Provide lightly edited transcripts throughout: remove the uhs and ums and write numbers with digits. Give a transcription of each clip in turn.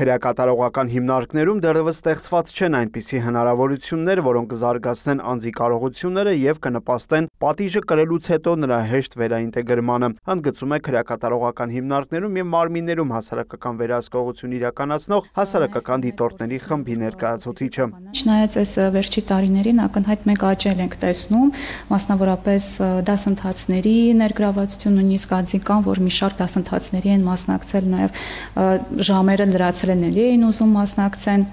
Քրեակատարողական հիմնարկներում դեռևս ստեղծված չեն այնպիսի հնարավորություններ, որոնք կզարգացնեն անձի կարողությունները եւ կնպաստեն պատիժը կրելուց հետո նրա հեշտ վերաինտեգրմանը, ընդգծում է քրեակատարողական հիմնարկներում եւ մարմիններում հասարակական վերահսկողություն իրականացնող հասարակական դիտորդների խմբի ներկայացուցիչը։ Չնայած այս վերջի տարիներին ակնհայտ մեկ աճել ենք տեսնում, մասնավորապես դասընթացների ներգրավվածություն, նույնիսկ ադզիկան, որ մի շարք դասընթացների են մասնակցել նաեւ ժամերը լրացել են էլի էին ուզում մասնակցեն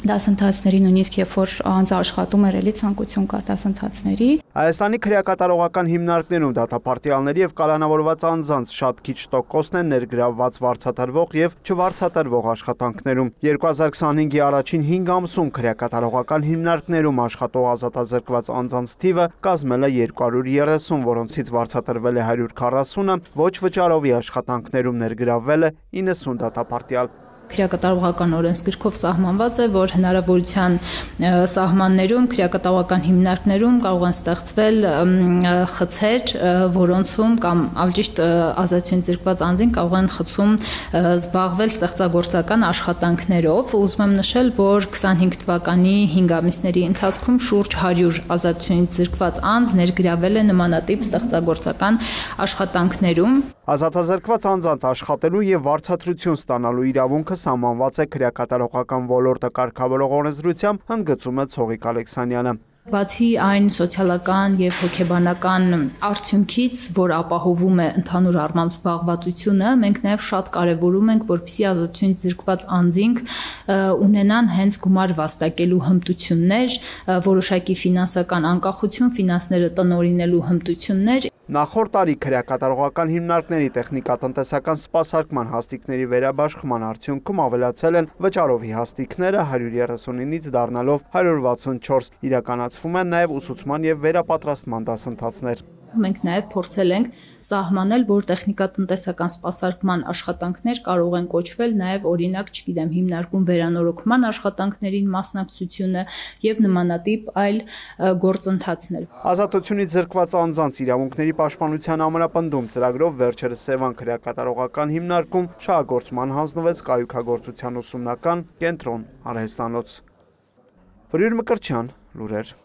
դասընթացների, նույնիսկ երբ որ անձը աշխատում էր էլի ցանկություն կար դասընթացների։ Հայաստանի քրեակատարողական հիմնարկներում դատապարտյալների եւ կալանավորված անձանց շատ քիչ տոկոսն են ներգրավված վարձատրվող եւ չվարձատրվող աշխատանքներում։ 2025-ի առաջին 5 ամսում քրեակատարողական հիմնարկներում աշխատող ազատազրկված անձանց թիվը կազմել է 230, որոնցից վարձատրվել է 140-ը, ոչ վճարովի աշխատանքներում ներգրավվել է 90 դատապարտյալ։ Քրեակատարողական օրենսգրքով սահմանված է, որ հնարավորության սահմաններում քրեակատարողական հիմնարկներում կարող են ստեղծվել խցեր, որոնցում կամ ավելի ճիշտ ազատությունից զրկված անձին կարող են խցում զբաղվել ստեղծագործական աշխատանքներով։ Ուզում եմ նշել, որ 25 թվականի 5 ամիսների ընթացքում շուրջ 100 ազատությունից զրկված անձ ներգրավել է նմանատիպ ստեղծագործական աշխատանքներում։ Ազատազրկված անձանց աշխատելու եւ վարձատրություն ստանալու իրավունքը սահմանված է քրեակատարողական ոլորտը կարգավորող օրենսդրությամբ, ընդգծում է Ցողիկ Ալեքսանյանը։ Բացի այն սոցիալական եւ հոգեբանական արդյունքից, որ ապահովում է ընդհանուր առմամբ զբաղվածությունը, մենք նաեւ շատ կարեւորում ենք, որպեսզի ազատությունից զրկված անձինք ունենան հենց գումար վաստակելու հմտություններ, որոշակի ֆինանսական անկախություն, ֆինանսները տնօրինելու հմտություններ։ Նախորդ տարի քրեակատարողական հիմնարկների տեխնիկատնտեսական սպասարկման հաստիկների վերաբաշխման արդյունքում ավելացել են վճարովի հաստիկները 139-ից դառնալով 164, իրականացվում են նաև ուսուցման եւ վերապատրաստման դասընթացներ։ Մենք նաև փորձել ենք սահմանել, որ տեխնիկատնտեսական սպասարկման աշխատանքներ կարող են կոչվել նաև օրինակ, չգիտեմ, հիմնարկում վերանորոգման աշխատանքներին մասնակցությունը եւ նմանատիպ այլ գործընթացներ։ Ազատությունից զրկված անձանց իրավունքների պաշտպանության ամրապնդում ծրագրով վերջերս Սևան քրեակատարողական հիմնարկում շահագործման հանձնվեց կայունագործության ուսումնական կենտրոն Արհեստանոց։ Վրյուր Մկրտչյան, լուրեր։